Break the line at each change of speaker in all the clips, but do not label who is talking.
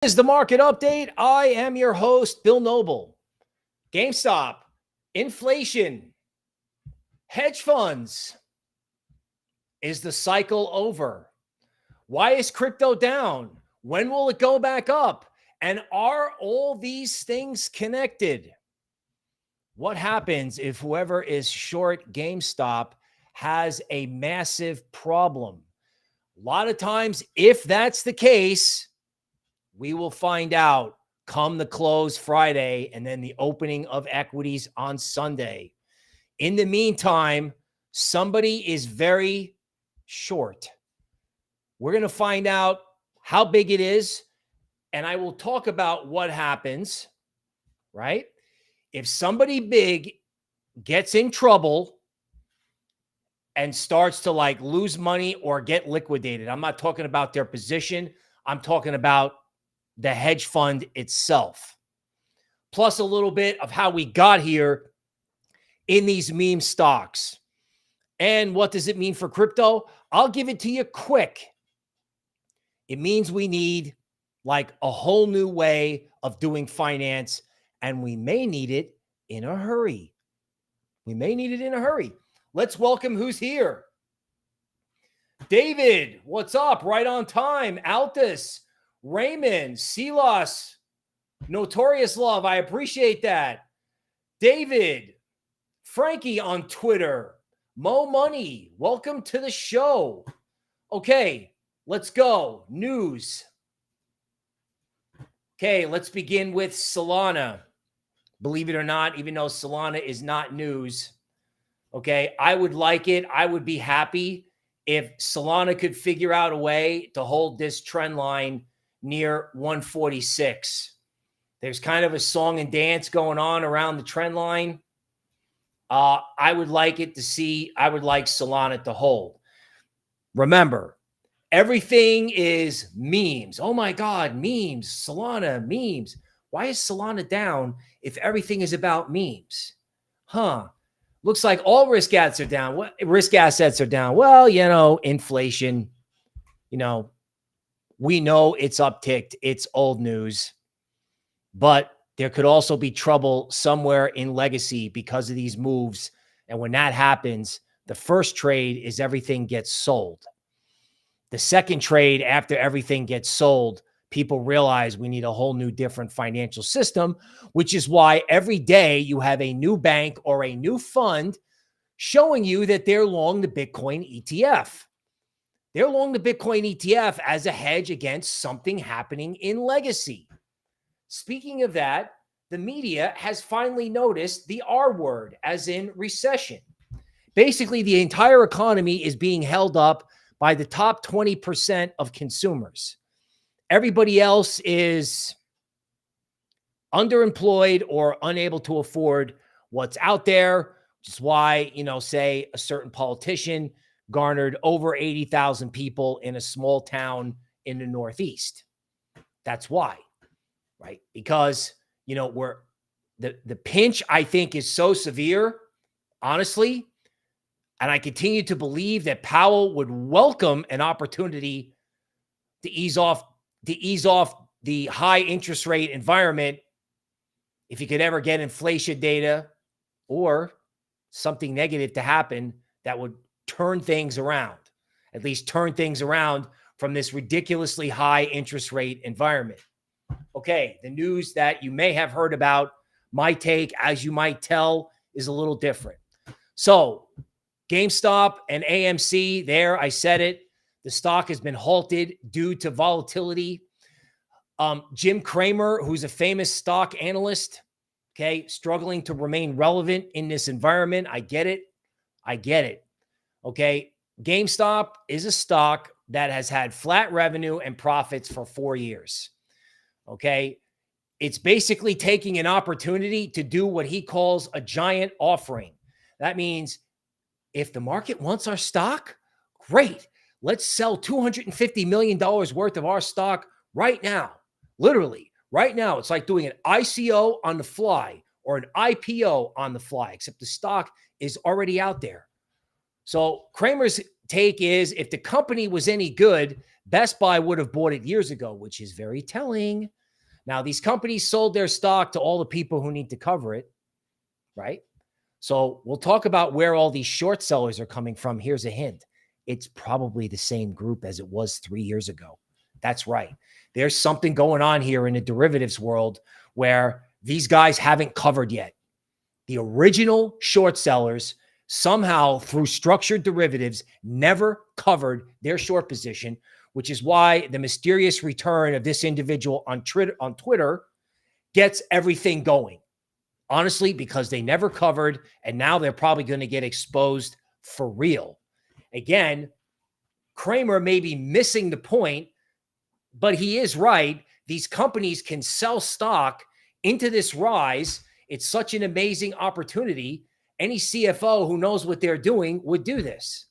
Is the market update. I am your host, Bill Noble. GameStop, inflation, hedge funds. Is the cycle over? Why is crypto down? When will it go back up? And are all these things connected? What happens if whoever is short GameStop has a massive problem? A lot of times, if that's the case, we will find out come the close Friday and then the opening of equities on Sunday. In the meantime, somebody is very short. We're going to find out how big it is, and I will talk about what happens, right? If somebody big gets in trouble and starts to like lose money or get liquidated, I'm not talking about their position. I'm talking about the hedge fund itself, plus a little bit of how we got here in these meme stocks. And what does it mean for crypto? I'll give it to you quick. It means we need like a whole new way of doing finance, and we may need it in a hurry. We may need it in a hurry. Let's welcome who's here. David, what's up? Right on time. Altus, Raymond, Silas, Notorious Love. I appreciate that. David, Frankie on Twitter, Mo Money, welcome to the show. Okay, let's go. News. Okay, let's begin with Solana. Believe it or not, even though Solana is not news, okay, I would like it. I would be happy if Solana could figure out a way to hold this trend line near 146. There's kind of a song and dance going on around the trend line. I would like Solana to hold. Remember, everything is memes. Oh my God, memes, Solana, memes. Why is Solana down if everything is about memes? Looks like all risk assets are down. What risk assets are down? Well, inflation, we know it's upticked. It's old news. But there could also be trouble somewhere in legacy because of these moves. And when that happens, the first trade is everything gets sold. The second trade after everything gets sold, people realize we need a whole new different financial system, which is why every day you have a new bank or a new fund showing you that they're long the Bitcoin ETF. They're long the Bitcoin ETF as a hedge against something happening in legacy. Speaking of that, the media has finally noticed the R word, as in recession. Basically, the entire economy is being held up by the top 20% of consumers. Everybody else is underemployed or unable to afford what's out there, which is why, say a certain politician garnered over 80,000 people in a small town in the Northeast. That's why, right? Because, we're the pinch, I think, is so severe, honestly. And I continue to believe that Powell would welcome an opportunity to ease off the high interest rate environment if he could ever get inflation data or something negative to happen that would turn things around, at least turn things around from this ridiculously high interest rate environment. Okay, the news that you may have heard about, my take, as you might tell, is a little different. So GameStop and AMC, there, I said it. The stock has been halted due to volatility. Jim Cramer, who's a famous stock analyst, okay, struggling to remain relevant in this environment. I get it. Okay, GameStop is a stock that has had flat revenue and profits for 4 years. Okay, it's basically taking an opportunity to do what he calls a giant offering. That means if the market wants our stock, great. Let's sell $250 million worth of our stock right now. Literally, right now. It's like doing an ICO on the fly or an IPO on the fly, except the stock is already out there. So Cramer's take is if the company was any good, Best Buy would have bought it years ago, which is very telling. Now, these companies sold their stock to all the people who need to cover it, right? So we'll talk about where all these short sellers are coming from. Here's a hint. It's probably the same group as it was 3 years ago. That's right. There's something going on here in the derivatives world where these guys haven't covered yet. The original short sellers somehow through structured derivatives never covered their short position, which is why the mysterious return of this individual on Twitter gets everything going. Honestly, because they never covered, and now they're probably going to get exposed for real. Again, Cramer may be missing the point, but he is right. These companies can sell stock into this rise. It's such an amazing opportunity. Any CFO who knows what they're doing would do this.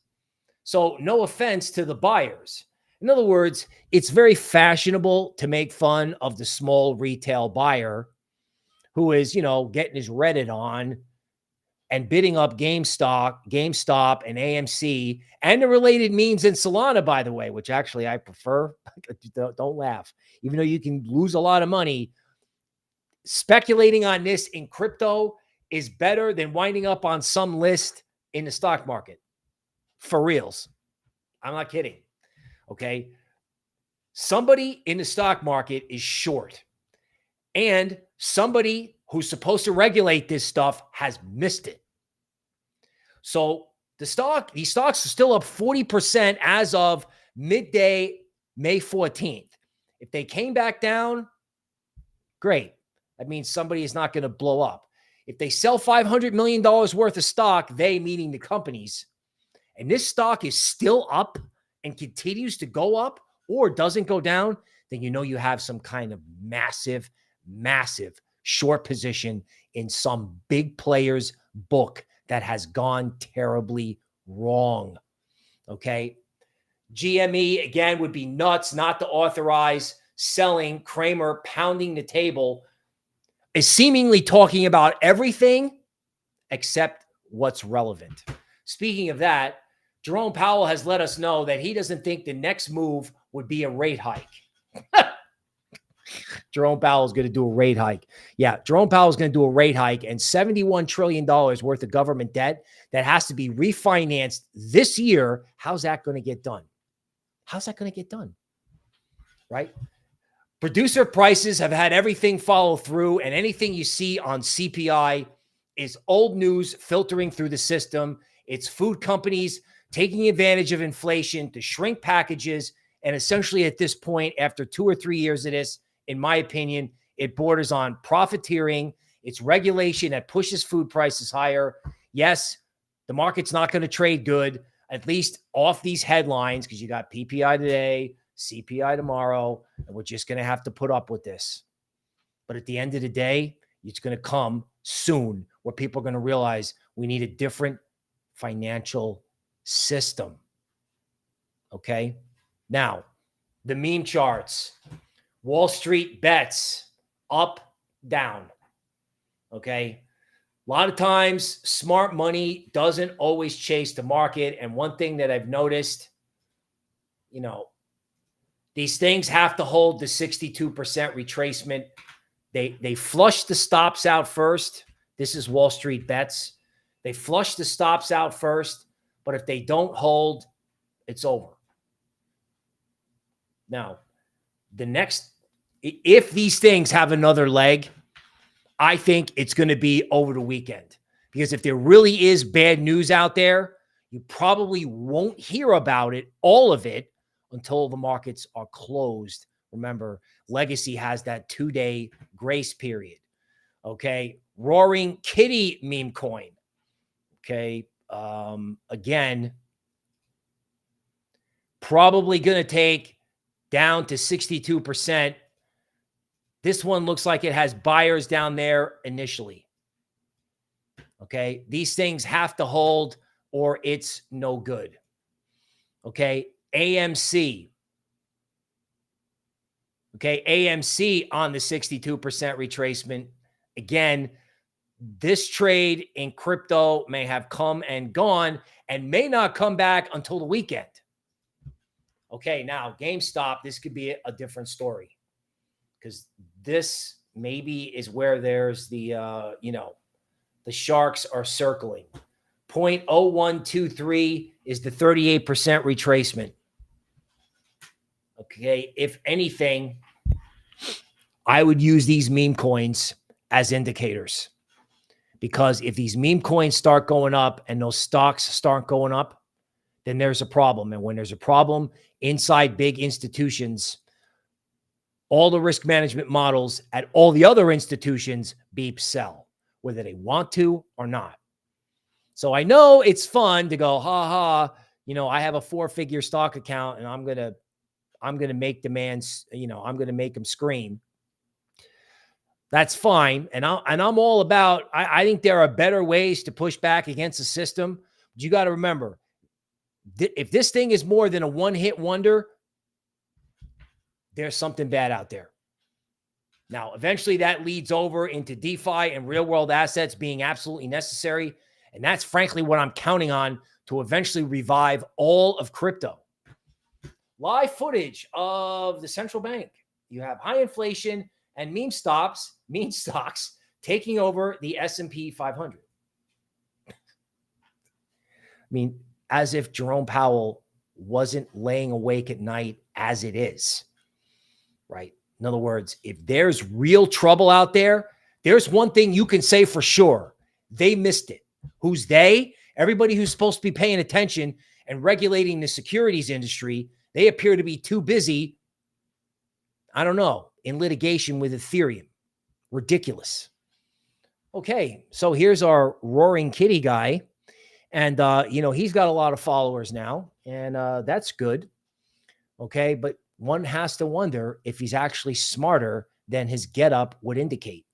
So no offense to the buyers. In other words, it's very fashionable to make fun of the small retail buyer who is, getting his Reddit on and bidding up GameStop and AMC and the related memes in Solana, by the way, which actually I prefer. Don't laugh. Even though you can lose a lot of money, speculating on this in crypto is better than winding up on some list in the stock market. For reals. I'm not kidding. Okay. Somebody in the stock market is short, and somebody who's supposed to regulate this stuff has missed it. So these stocks are still up 40% as of midday, May 14th. If they came back down, great. That means somebody is not going to blow up. If they sell $500 million worth of stock, they meaning the companies, and this stock is still up and continues to go up or doesn't go down, then you have some kind of massive, massive short position in some big player's book that has gone terribly wrong. Okay. GME, again, would be nuts not to authorize selling. Cramer pounding the table is seemingly talking about everything except what's relevant. Speaking of that, Jerome Powell has let us know that he doesn't think the next move would be a rate hike. Jerome Powell is going to do a rate hike. Yeah, Jerome Powell is going to do a rate hike, and $71 trillion worth of government debt that has to be refinanced this year. How's that going to get done? How's that going to get done? Right? Producer prices have had everything follow through, and anything you see on CPI is old news filtering through the system. It's food companies taking advantage of inflation to shrink packages. And essentially at this point, after 2 or 3 years of this, in my opinion, it borders on profiteering. It's regulation that pushes food prices higher. Yes, the market's not going to trade good, at least off these headlines, because you got PPI today, CPI tomorrow, and we're just going to have to put up with this. But at the end of the day, it's going to come soon where people are going to realize we need a different financial system. Okay? Now, the meme charts. Wall Street bets up, down. Okay? A lot of times, smart money doesn't always chase the market. And one thing that I've noticed, these things have to hold the 62% retracement. They flush the stops out first. This is Wall Street bets. They flush the stops out first, but if they don't hold, it's over. Now, if these things have another leg, I think it's going to be over the weekend. Because if there really is bad news out there, you probably won't hear about it, all of it, until the markets are closed. Remember, Legacy has that 2-day grace period. Okay. Roaring Kitty meme coin. Okay. Again, probably going to take down to 62%. This one looks like it has buyers down there initially. Okay. These things have to hold or it's no good. Okay. AMC. Okay. AMC on the 62% retracement. Again, this trade in crypto may have come and gone and may not come back until the weekend. Okay, now GameStop, this could be a different story, because this maybe is where there's the, the sharks are circling. 0.0123 is the 38% retracement. Okay, if anything, I would use these meme coins as indicators, because if these meme coins start going up and those stocks start going up, then there's a problem. And when there's a problem inside big institutions, all the risk management models at all the other institutions beep sell, whether they want to or not. So I know it's fun to go, ha, I have a 4-figure stock account and I'm going to make demands, I'm going to make them scream. That's fine. And I'm all about, I think there are better ways to push back against the system. But you got to remember, if this thing is more than a one-hit wonder, there's something bad out there. Now, eventually that leads over into DeFi and real-world assets being absolutely necessary. And that's frankly what I'm counting on to eventually revive all of crypto. Live footage of the central bank. You have high inflation and meme stocks taking over the S&P 500. I mean, as if Jerome Powell wasn't laying awake at night as it is, right? In other words, if there's real trouble out there, there's one thing you can say for sure. They missed it. Who's they? Everybody who's supposed to be paying attention and regulating the securities industry. They appear to be too busy, I don't know, in litigation with Ethereum. Ridiculous. Okay, so here's our Roaring Kitty guy. And, he's got a lot of followers now, and that's good. Okay, but one has to wonder if he's actually smarter than his getup would indicate.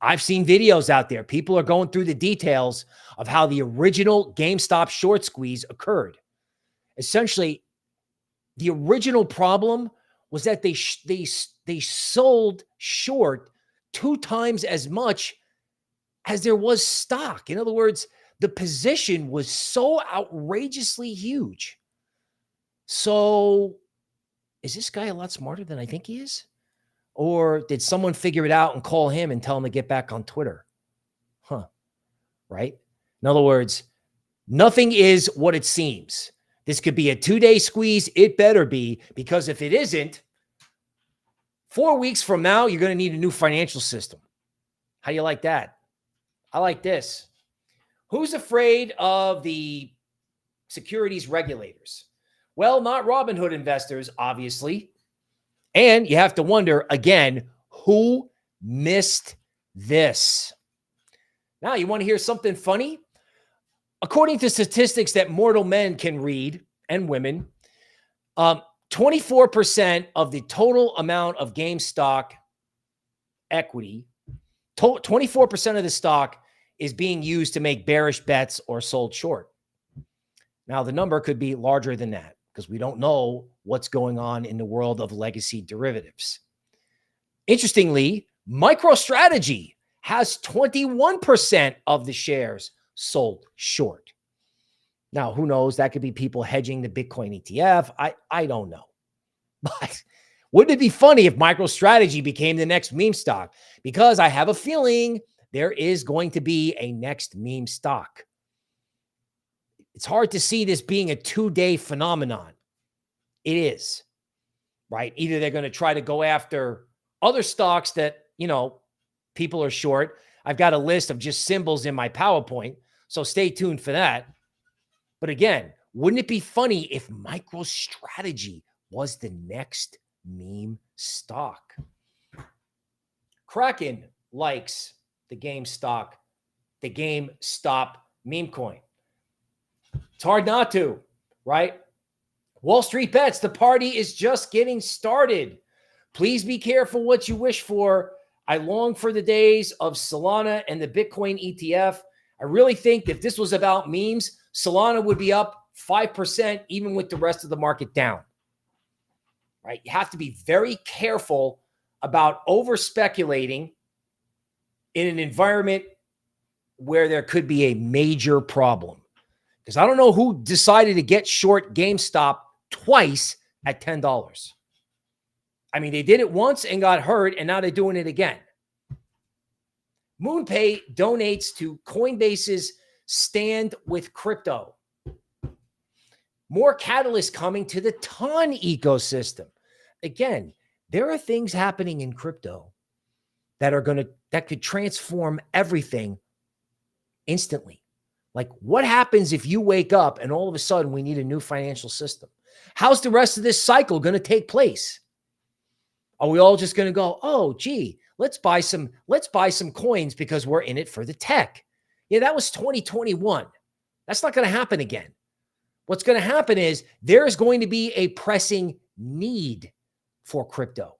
I've seen videos out there. People are going through the details of how the original GameStop short squeeze occurred. Essentially, the original problem was that they sold short 2 times as much as there was stock. In other words, the position was so outrageously huge. So is this guy a lot smarter than I think he is? Or did someone figure it out and call him and tell him to get back on Twitter? Right? In other words, nothing is what it seems. This could be a 2-day squeeze. It better be, because if it isn't, 4 weeks from now, you're going to need a new financial system. How do you like that? I like this. Who's afraid of the securities regulators? Well, not Robinhood investors, obviously. And you have to wonder, again, who missed this? Now, you want to hear something funny? According to statistics that mortal men can read, and women, 24% of the total amount of GameStop equity, 24% of the stock is being used to make bearish bets or sold short. Now, the number could be larger than that, because we don't know what's going on in the world of legacy derivatives. Interestingly, MicroStrategy has 21% of the shares sold short. Now, who knows? That could be people hedging the Bitcoin ETF. I don't know. But wouldn't it be funny if MicroStrategy became the next meme stock? Because I have a feeling there is going to be a next meme stock. It's hard to see this being a 2-day phenomenon. It is, right? Either they're going to try to go after other stocks that, people are short. I've got a list of just symbols in my PowerPoint, so stay tuned for that. But again, wouldn't it be funny if MicroStrategy was the next meme stock? Kraken likes the GameStop meme coin. It's hard not to, right? Wall Street bets, the party is just getting started. Please be careful what you wish for. I long for the days of Solana and the Bitcoin ETF. I really think if this was about memes, Solana would be up 5%, even with the rest of the market down. Right? You have to be very careful about over speculating in an environment where there could be a major problem. Because I don't know who decided to get short GameStop twice at $10. I mean, they did it once and got hurt, and now they're doing it again. MoonPay donates to Coinbase's Stand with Crypto. More catalysts coming to the TON ecosystem. Again, there are things happening in crypto that could transform everything instantly. Like, what happens if you wake up and all of a sudden we need a new financial system? How's the rest of this cycle going to take place? Are we all just going to go, oh, gee, let's buy some coins because we're in it for the tech? Yeah, that was 2021. That's not going to happen again. What's going to happen is there is going to be a pressing need for crypto.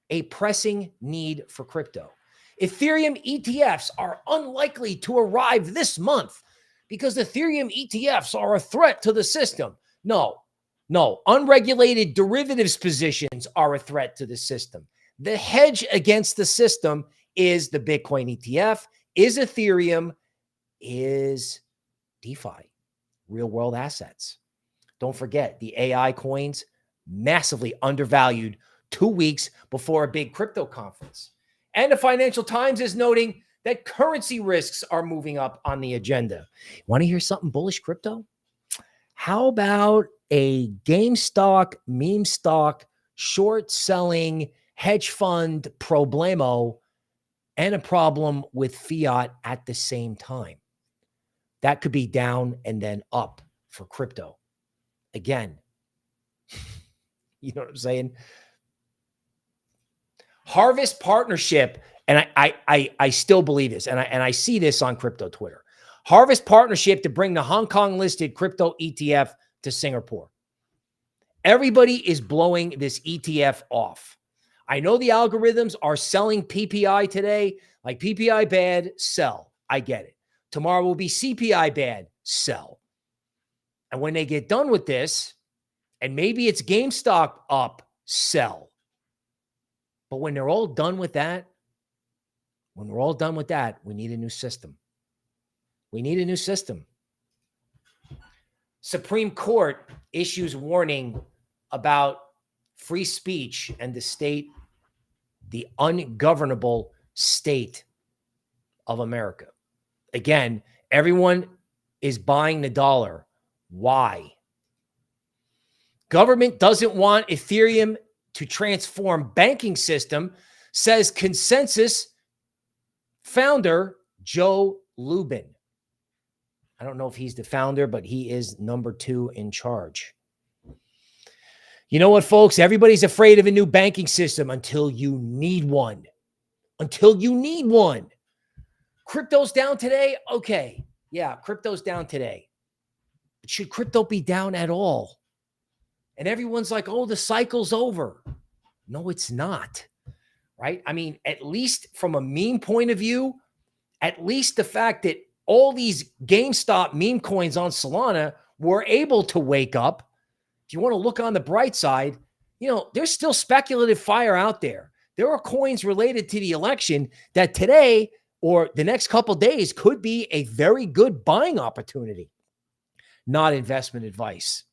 A pressing need for crypto. Ethereum ETFs are unlikely to arrive this month because Ethereum ETFs are a threat to the system. No. Unregulated derivatives positions are a threat to the system. The hedge against the system is the Bitcoin ETF, is Ethereum, is DeFi, real world assets. Don't forget the AI coins, massively undervalued 2 weeks before a big crypto conference. And the Financial Times is noting that currency risks are moving up on the agenda. Want to hear something bullish crypto? How about a GameStop meme stock short selling hedge fund problemo and a problem with fiat at the same time? That could be down and then up for crypto. Again, you know what I'm saying? Harvest Partnership, and I still believe this, and I see this on crypto Twitter. Harvest Partnership to bring the Hong Kong listed crypto ETF to Singapore. Everybody is blowing this ETF off. I know the algorithms are selling PPI today, like PPI bad, sell. I get it. Tomorrow will be CPI bad, sell. And when they get done with this, and maybe it's GameStop up, sell. But when they're all done with that, we need a new system. We need a new system. Supreme Court issues warning about free speech and the ungovernable state of America. Again, everyone is buying the dollar. Why? Government doesn't want Ethereum to transform banking system, says Consensus founder Joe Lubin. I don't know if he's the founder, but he is number 2 in charge. You know what, folks? Everybody's afraid of a new banking system until you need one. Until you need one. Crypto's down today? Okay. Yeah, crypto's down today. But should crypto be down at all? And everyone's like, oh, the cycle's over. No, it's not. Right? I mean, at least from a meme point of view, at least the fact that all these GameStop meme coins on Solana were able to wake up. If you want to look on the bright side, you know, there's still speculative fire out there. There are coins related to the election that today or the next couple of days could be a very good buying opportunity. Not investment advice.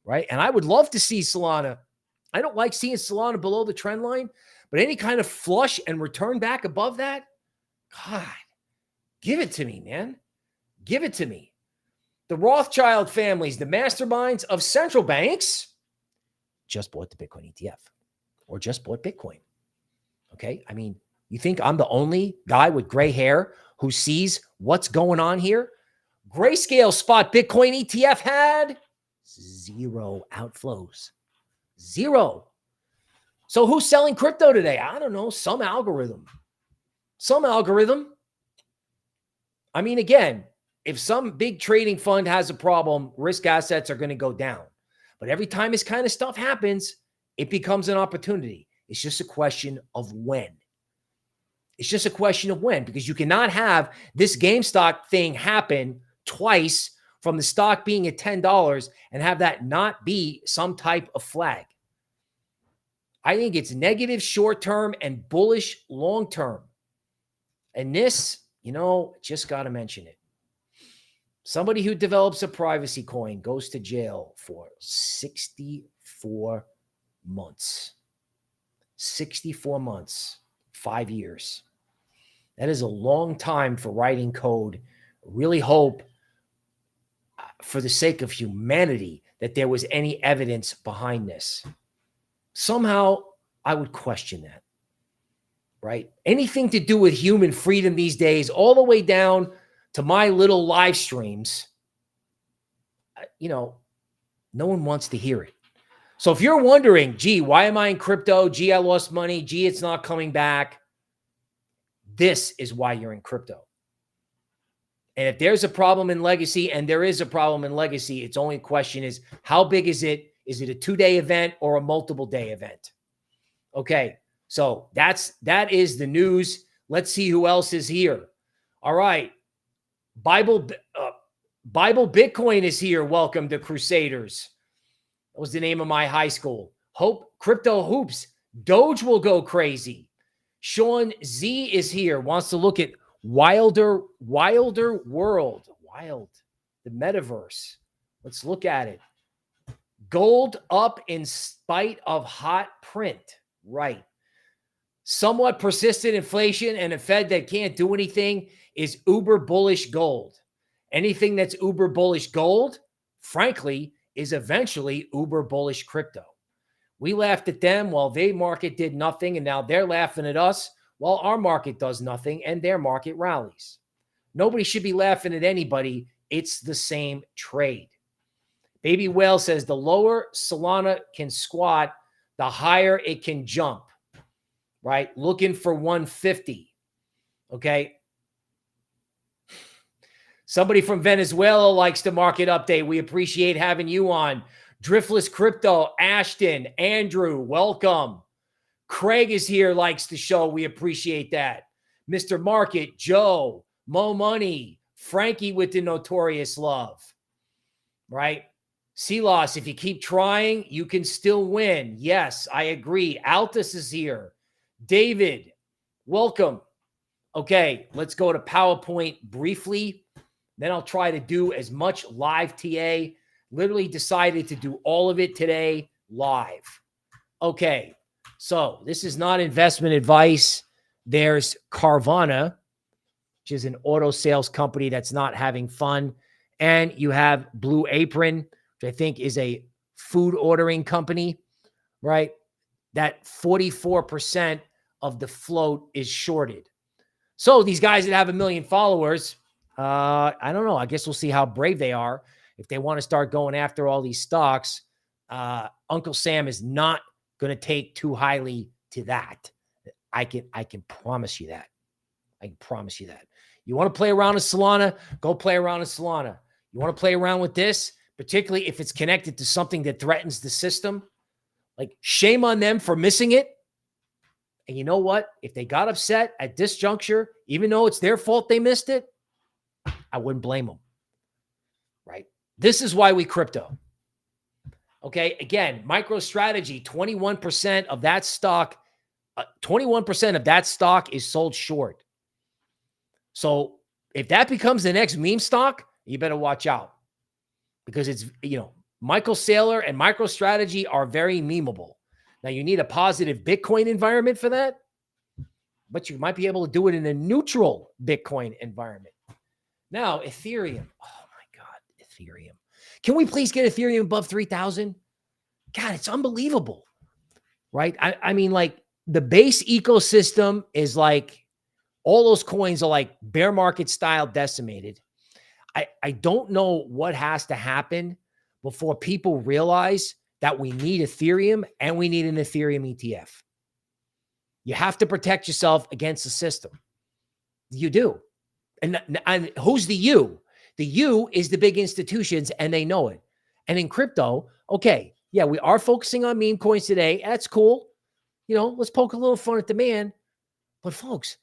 Right? And I would love to see Solana. I don't like seeing Solana below the trend line, but any kind of flush and return back above that, God, give it to me, man. Give it to me. The Rothschild families, the masterminds of central banks, just bought the Bitcoin ETF or just bought Bitcoin. Okay? I mean, you think I'm the only guy with gray hair who sees what's going on here? Grayscale spot Bitcoin ETF had 0 outflows. 0. So who's selling crypto today? I don't know. Some algorithm. I mean, again, if some big trading fund has a problem, risk assets are going to go down. But every time this kind of stuff happens, it becomes an opportunity. It's just a question of when. Because you cannot have this GameStop thing happen twice from the stock being at $10 and have that not be some type of flag. I think it's negative short-term and bullish long-term. And this just got to mention it. Somebody who develops a privacy coin goes to jail for 64 months. 64 months, 5 years. That is a long time for writing code. Really hope, for the sake of humanity, that there was any evidence behind this. Somehow, I would question that, right? Anything to do with human freedom these days, all the way down to my little live streams, no one wants to hear it. So if you're wondering, gee, why am I in crypto? Gee, I lost money. Gee, it's not coming back. This is why you're in crypto. And if there's a problem in legacy, and there is a problem in legacy, its only question is, how big is it? Is it a 2-day event or a multiple day event? Okay, so that is the news. Let's see who else is here. All right, Bible Bitcoin is here. Welcome to Crusaders. That was the name of my high school. Hope Crypto Hoops. Doge will go crazy. Sean Z is here. Wants to look at Wilder World. The metaverse. Let's look at it. Gold up in spite of hot print. Right. Somewhat persistent inflation and a Fed that can't do anything is uber bullish gold. Anything that's uber bullish gold, frankly, is eventually uber bullish crypto. We laughed at them while their market did nothing, and now they're laughing at us while our market does nothing and their market rallies. Nobody should be laughing at anybody. It's the same trade. Baby Whale says the lower Solana can squat, the higher it can jump, right? Looking for 150, okay? Somebody from Venezuela likes the market update. We appreciate having you on. Driftless Crypto, Ashton, Andrew, welcome. Craig is here, likes the show. We appreciate that. Mr. Market, Joe, Mo Money, Frankie with the notorious love, right? Silas, if you keep trying, you can still win. Yes, I agree. Altus is here. David, welcome. Okay, let's go to PowerPoint briefly. Then I'll try to do as much live TA. Literally decided to do all of it today live. Okay, so this is not investment advice. There's Carvana, which is an auto sales company that's not having fun. And you have Blue Apron, which I think is a food ordering company, right? That 44% of the float is shorted. So these guys that have 1 million followers, I don't know. I guess we'll see how brave they are. If they want to start going after all these stocks, Uncle Sam is not going to take too highly to that. I can promise you that. I can promise you that. You want to play around with Solana? Go play around with Solana. You want to play around with this, particularly if it's connected to something that threatens the system? Like, shame on them for missing it. And you know what? If they got upset at this juncture, even though it's their fault they missed it, I wouldn't blame them, right? This is why we crypto. Okay, again, MicroStrategy, 21% of that stock, 21% of that stock is sold short. So if that becomes the next meme stock, you better watch out, because it's, Michael Saylor and MicroStrategy are very memeable. Now, you need a positive Bitcoin environment for that, but you might be able to do it in a neutral Bitcoin environment. Now, Ethereum. Oh, my God, Ethereum. Can we please get Ethereum above 3,000? God, it's unbelievable, right? I mean, like, the base ecosystem is like, all those coins are like bear market style decimated. I don't know what has to happen before people realize that we need Ethereum and we need an Ethereum ETF. You have to protect yourself against the system. You do. And who's the you? The you is the big institutions, and they know it. And in crypto, okay, yeah, we are focusing on meme coins today. That's cool. Let's poke a little fun at the man. But folks,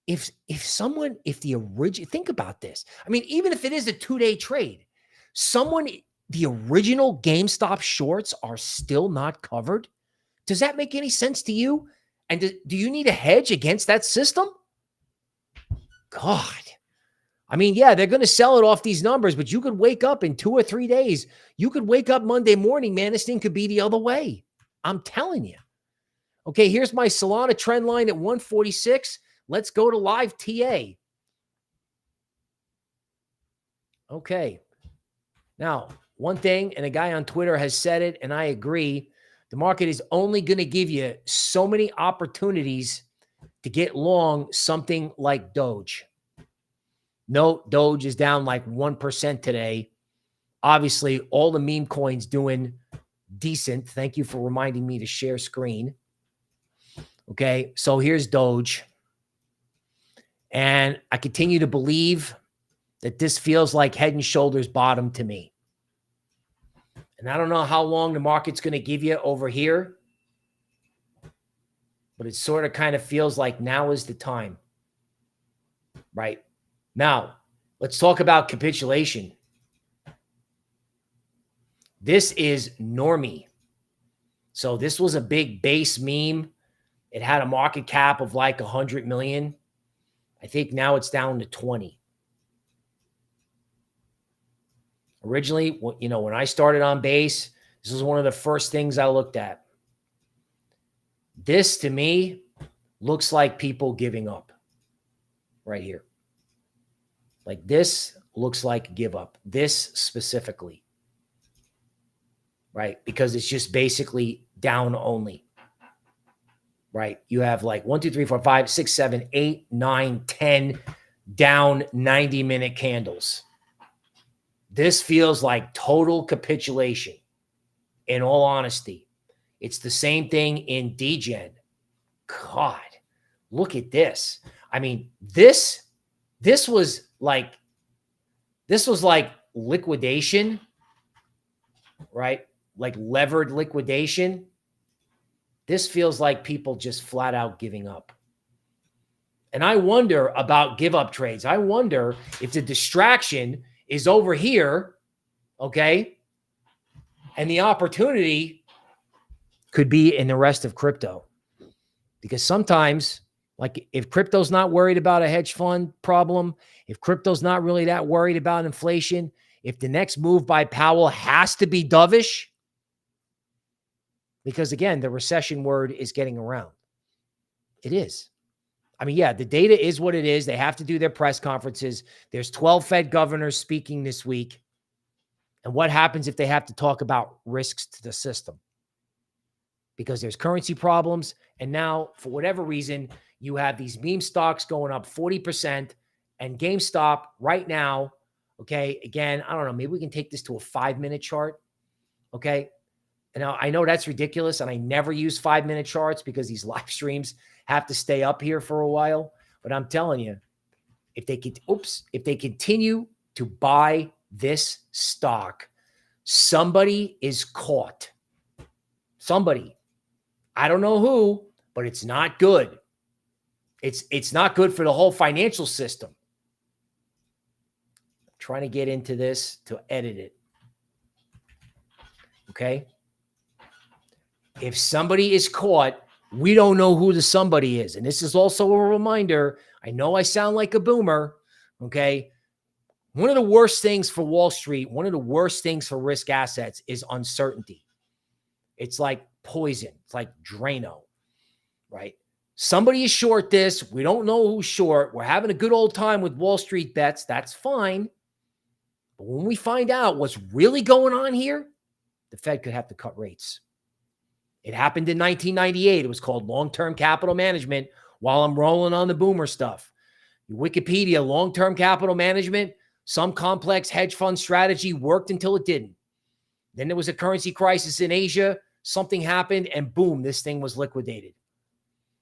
if the original, think about this. I mean, even if it is a 2-day trade, the original GameStop shorts are still not covered. Does that make any sense to you? And do you need a hedge against that system? God, I mean, yeah, they're going to sell it off these numbers, but you could wake up in 2 or 3 days. You could wake up Monday morning, man. This thing could be the other way. I'm telling you. Okay, here's my Solana trend line at 146. Let's go to live TA. Okay. Now, one thing, and a guy on Twitter has said it, and I agree, the market is only going to give you so many opportunities to get long something like Doge. No, Doge is down like 1% today. Obviously, all the meme coins doing decent. Thank you for reminding me to share screen. Okay, so here's Doge. And I continue to believe that this feels like head and shoulders bottom to me. And I don't know how long the market's going to give you over here, but it sort of kind of feels like now is the time. Right? Now, let's talk about capitulation. This is Normie. So this was a big base meme. It had a market cap of like 100 million. I think now it's down to 20. Originally, you know, when I started on base, this was one of the first things I looked at. This to me looks like people giving up right here. Like this looks like give up. This specifically. Right? Because it's just basically down only. Right? You have like 1, 2, 3, 4, 5, 6, 7, 8, 9, 10 down 90-minute candles. This feels like total capitulation. In all honesty, it's the same thing in DGen. God, look at this. I mean, this was like liquidation, right? Like levered liquidation. This feels like people just flat out giving up. And I wonder about give up trades. I wonder if the distraction is over here, okay? And the opportunity could be in the rest of crypto. Because sometimes, like if crypto's not worried about a hedge fund problem, if crypto's not really that worried about inflation, if the next move by Powell has to be dovish, because again, the recession word is getting around. It is. I mean, yeah, the data is what it is. They have to do their press conferences. There's 12 Fed governors speaking this week. And what happens if they have to talk about risks to the system? Because there's currency problems. And now, for whatever reason, you have these meme stocks going up 40%. And GameStop right now, okay, again, I don't know, maybe we can take this to a 5-minute chart, okay? And now I know that's ridiculous, and I never use 5-minute charts because these live streams have to stay up here for a while. But I'm telling you, if they continue to buy this stock, somebody is caught. Somebody. I don't know who, but it's not good. It's not good for the whole financial system. I'm trying to get into this to edit it. Okay? If somebody is caught, we don't know who the somebody is. And this is also a reminder. I know I sound like a boomer. Okay? One of the worst things for Wall Street, one of the worst things for risk assets is uncertainty. It's like poison. It's like Drano, right? Somebody is short this. We don't know who's short. We're having a good old time with Wall Street bets. That's fine. But when we find out what's really going on here, the Fed could have to cut rates. It happened in 1998. It was called long-term capital management while I'm rolling on the boomer stuff. Wikipedia, long-term capital management, some complex hedge fund strategy worked until it didn't. Then there was a currency crisis in Asia. Something happened and boom, this thing was liquidated.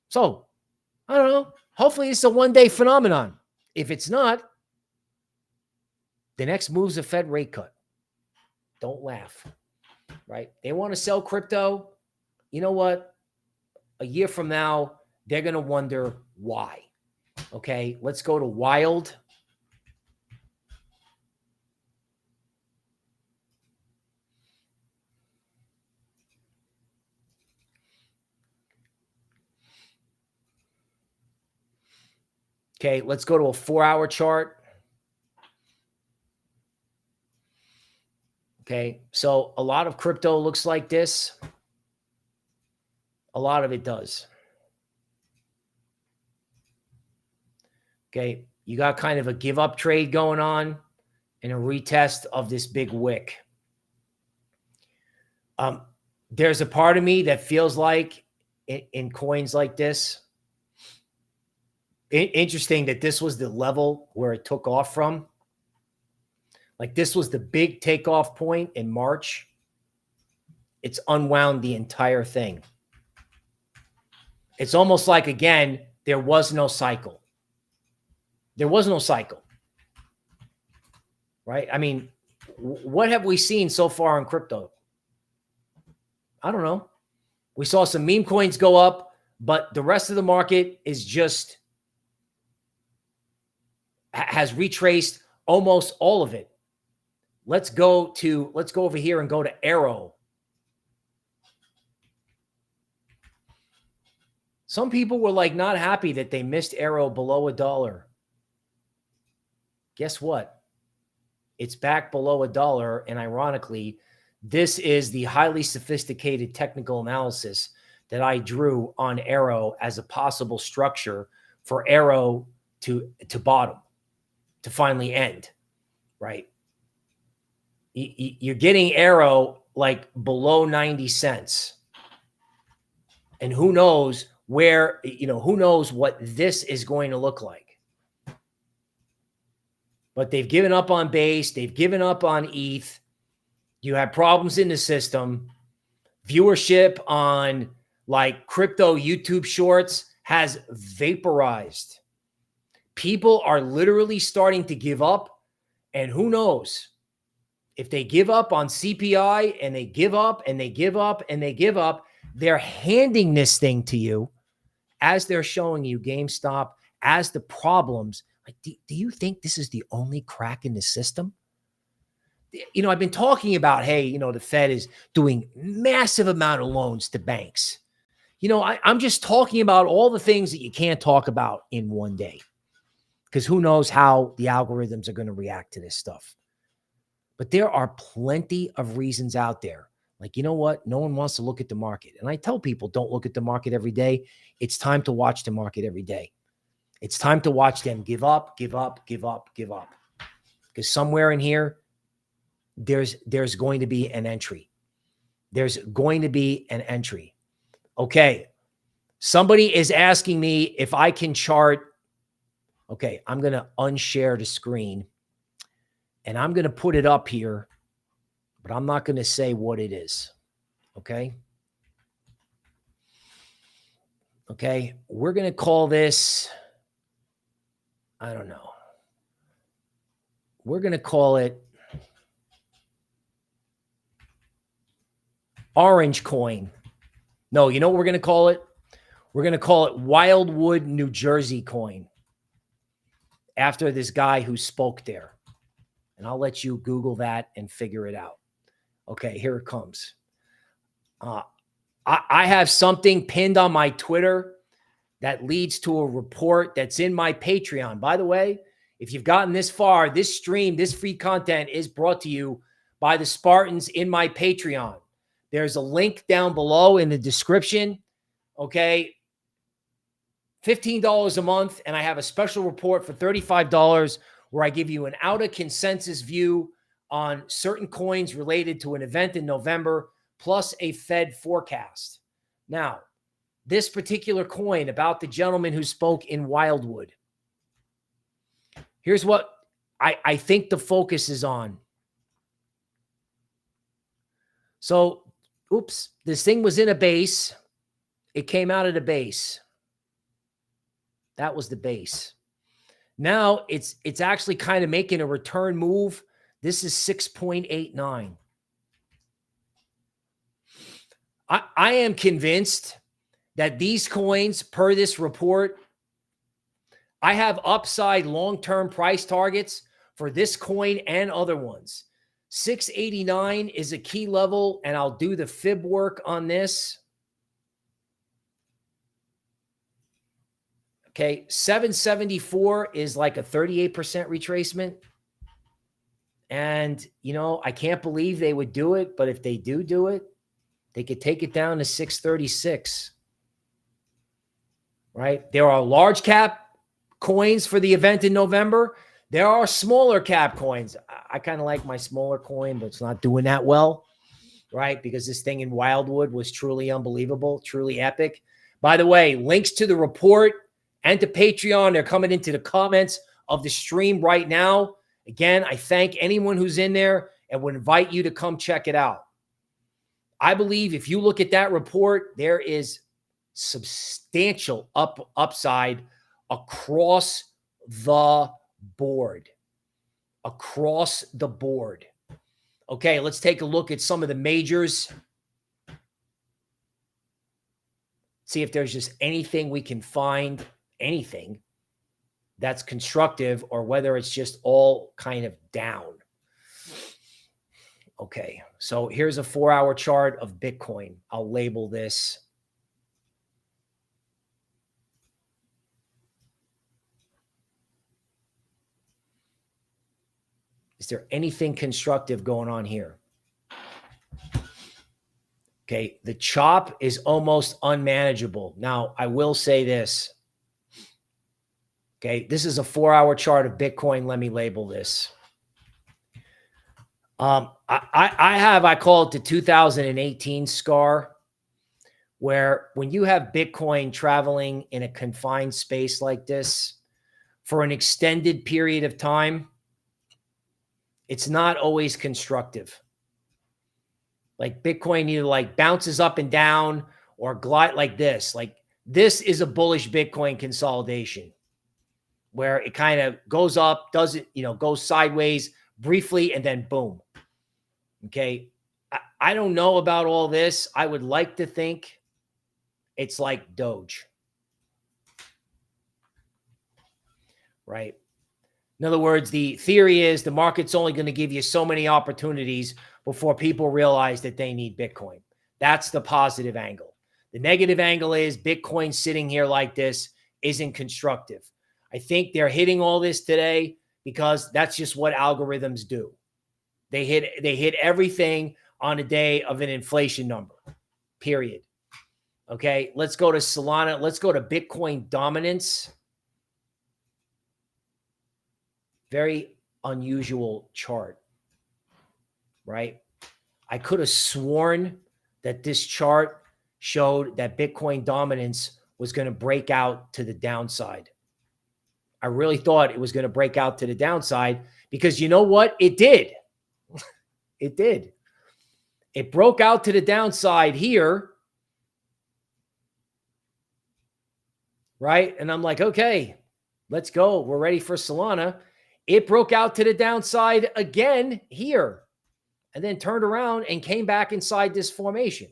So, I don't know. Hopefully it's a one-day phenomenon. If it's not, the next move's a Fed rate cut. Don't laugh, right? They want to sell crypto. You know what? A year from now, they're going to wonder why. Okay, let's go to Wild. Okay, let's go to a 4-hour chart. Okay. So a lot of crypto looks like this. A lot of it does. Okay. You got kind of a give up trade going on and a retest of this big wick. There's a part of me that feels like in coins like this, interesting that this was the level where it took off from. Like this was the big takeoff point in March. It's unwound the entire thing. It's almost like, again, there was no cycle. There was no cycle, right? I mean, what have we seen so far in crypto? I don't know. We saw some meme coins go up, but the rest of the market is just has retraced almost all of it. Let's go over here and go to Arrow. Some people were like not happy that they missed Arrow below $1. Guess what? It's back below $1. And ironically, this is the highly sophisticated technical analysis that I drew on Arrow as a possible structure for Arrow to bottom, to finally end, right? You're getting Arrow like below 90 cents. And who knows where, who knows what this is going to look like. But they've given up on base. They've given up on ETH. You have problems in the system. Viewership on like crypto YouTube shorts has vaporized. People are literally starting to give up. And who knows if they give up on CPI and they give up and they give up and they give up, they're handing this thing to you as they're showing you GameStop as the problems. Like, do you think this is the only crack in the system? I've been talking about, hey, the Fed is doing massive amount of loans to banks. I'm just talking about all the things that you can't talk about in one day, because who knows how the algorithms are going to react to this stuff. But there are plenty of reasons out there. Like, you know what? No one wants to look at the market. And I tell people, don't look at the market every day. It's time to watch the market every day. It's time to watch them give up, give up, give up, give up. Because somewhere in here, there's going to be an entry. There's going to be an entry. Okay. Somebody is asking me if I can chart. Okay. I'm going to unshare the screen and I'm going to put it up here, but I'm not going to say what it is. Okay. Okay. We're going to call this, I don't know. We're going to call it Orange Coin. No, you know what we're going to call it? We're going to call it Wildwood, New Jersey Coin, after this guy who spoke there. And I'll let you Google that and figure it out. Okay, here it comes. I have something pinned on my Twitter that leads to a report that's in my Patreon. By the way, if you've gotten this far, this stream, this free content is brought to you by the Spartans in my Patreon. There's a link down below in the description. Okay. $15 a month. And I have a special report for $35 where I give you an out of consensus view on certain coins related to an event in November, plus a Fed forecast. Now, this particular coin about the gentleman who spoke in Wildwood. Here's what I think the focus is on. So, oops, this thing was in a base. It came out of the base. That was the base. Now it's actually kind of making a return move. This is 6.89. I am convinced that these coins, per this report, I have upside long-term price targets for this coin and other ones. 689 is a key level, and I'll do the fib work on this. Okay, 774 is like a 38% retracement. And, you know, I can't believe they would do it, but if they do it, they could take it down to 636, right? There are large cap coins for the event in November. There are smaller cap coins. I kind of like my smaller coin, but it's not doing that well, right? Because this thing in Wildwood was truly unbelievable, truly epic. By the way, links to the report and to Patreon, they're coming into the comments of the stream right now. Again, I thank anyone who's in there and would invite you to come check it out. I believe if you look at that report, there is substantial upside across the board. Across the board. Okay, let's take a look at some of the majors. See if there's just anything we can find, anything that's constructive, or whether it's just all kind of down. Okay, so here's a 4-hour chart of Bitcoin. I'll label this. Is there anything constructive going on here? Okay, the chop is almost unmanageable. Now, I will say this. Okay, this is a 4-hour chart of Bitcoin. Let me label this. I call it the 2018 scar, where when you have Bitcoin traveling in a confined space like this for an extended period of time, it's not always constructive. Like Bitcoin either like bounces up and down or glide like this. Like this is a bullish Bitcoin consolidation where it kind of goes up, doesn't, you know, goes sideways briefly and then boom. Okay. I don't know about all this. I would like to think it's like Doge. Right. In other words, the theory is the market's only going to give you so many opportunities before people realize that they need Bitcoin. That's the positive angle. The negative angle is Bitcoin sitting here like this isn't constructive. I think they're hitting all this today because that's just what algorithms do. They hit everything on a day of an inflation number, period. Okay, let's go to Solana. Let's go to Bitcoin dominance. Very unusual chart, right? I could have sworn that this chart showed that Bitcoin dominance was going to break out to the downside. I really thought it was going to break out to the downside because you know what? It did. It did. It broke out to the downside here, right? And I'm like, okay, let's go. We're ready for Solana. It broke out to the downside again here and then turned around and came back inside this formation.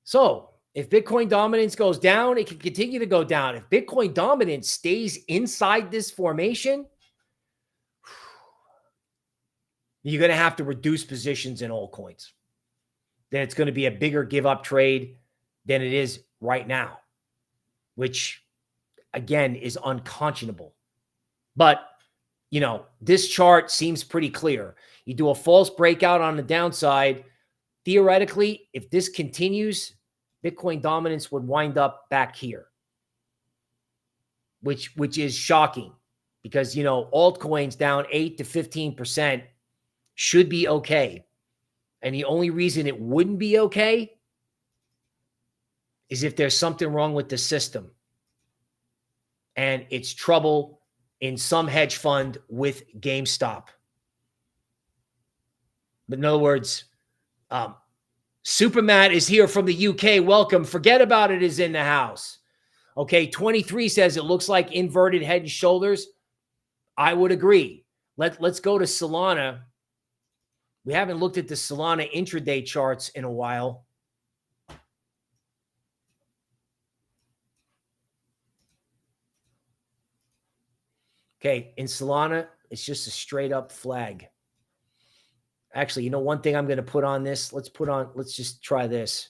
So if Bitcoin dominance goes down, it can continue to go down. If Bitcoin dominance stays inside this formation, you're going to have to reduce positions in altcoins. Then it's going to be a bigger give up trade than it is right now, which again is unconscionable. But, you know, this chart seems pretty clear. You do a false breakout on the downside. Theoretically, if this continues, Bitcoin dominance would wind up back here, which is shocking because, you know, altcoins down 8 to 15% should be okay. And the only reason it wouldn't be okay is if there's something wrong with the system and it's trouble in some hedge fund with GameStop. But in other words, Supermat is here from the UK. Welcome. Forget About It is in the house. Okay, 23 says it looks like inverted head and shoulders. I would agree. Let's go to Solana. We haven't looked at the Solana intraday charts in a while. Okay, in Solana, it's just a straight up flag. Actually, you know, one thing I'm going to put on this, let's just try this.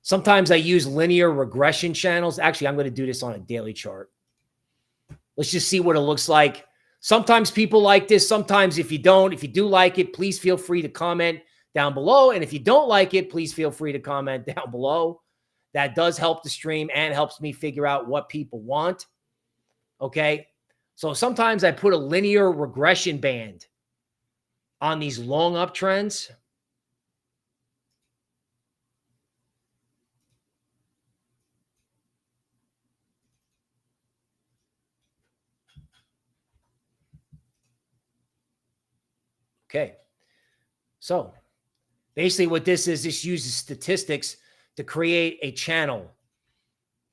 Sometimes I use linear regression channels. Actually, I'm going to do this on a daily chart. Let's just see what it looks like. Sometimes people like this. Sometimes if you don't, if you do like it, please feel free to comment down below. And if you don't like it, please feel free to comment down below. That does help the stream and helps me figure out what people want. Okay. So sometimes I put a linear regression band on these long uptrends. Okay. So basically what this uses statistics to create a channel.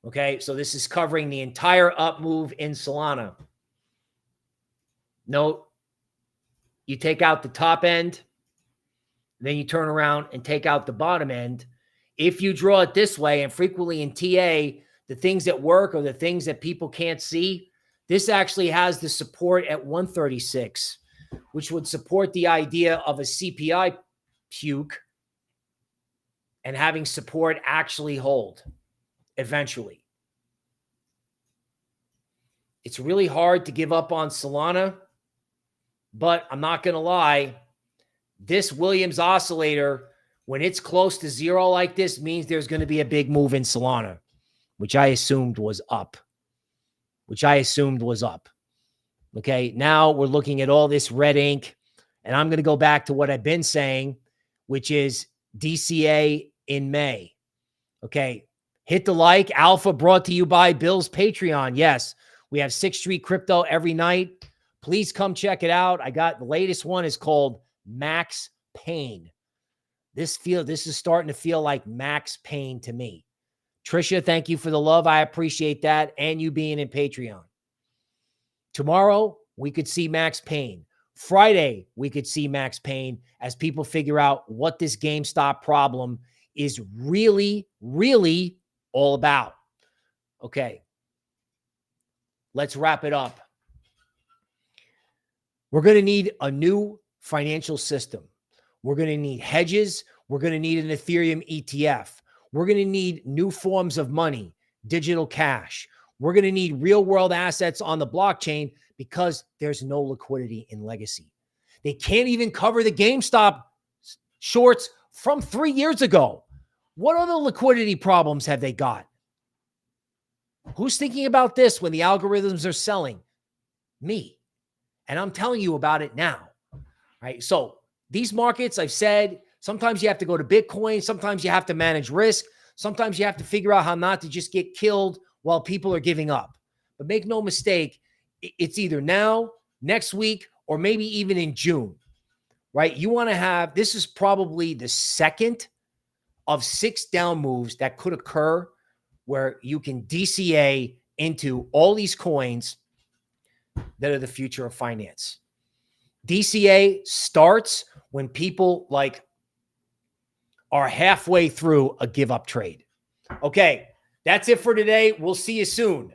Okay. So this is covering the entire up move in Solana. Note, you take out the top end, then you turn around and take out the bottom end. If you draw it this way, and frequently in TA, the things that work are the things that people can't see. This actually has the support at 136, which would support the idea of a CPI puke and having support actually hold eventually. It's really hard to give up on Solana, but I'm not going to lie. This Williams oscillator, when it's close to zero like this, means there's going to be a big move in Solana, which I assumed was up. Okay, now we're looking at all this red ink, and I'm going to go back to what I've been saying, which is DCA in May. Okay, hit the like. Alpha brought to you by Bill's Patreon. Yes, we have 6th Street Crypto every night. Please come check it out. I got the latest one is called Max Pain. This is starting to feel like Max Pain to me. Trisha, thank you for the love. I appreciate that. And you being in Patreon. Tomorrow, we could see Max Pain. Friday, we could see Max Pain as people figure out what this GameStop problem is really, really all about. Okay. Let's wrap it up. We're going to need a new financial system. We're going to need hedges. We're going to need an Ethereum ETF. We're going to need new forms of money, digital cash. We're going to need real world assets on the blockchain because there's no liquidity in legacy. They can't even cover the GameStop shorts from 3 years ago. What other liquidity problems have they got? Who's thinking about this when the algorithms are selling? Me. And I'm telling you about it now. Right? So these markets, I've said, sometimes you have to go to Bitcoin. Sometimes you have to manage risk. Sometimes you have to figure out how not to just get killed while people are giving up. But make no mistake, it's either now, next week, or maybe even in June, right? You want to have, this is probably the second of 6 down moves that could occur where you can DCA into all these coins that are the future of finance. DCA starts when people are halfway through a give up trade. Okay, that's it for today. We'll see you soon.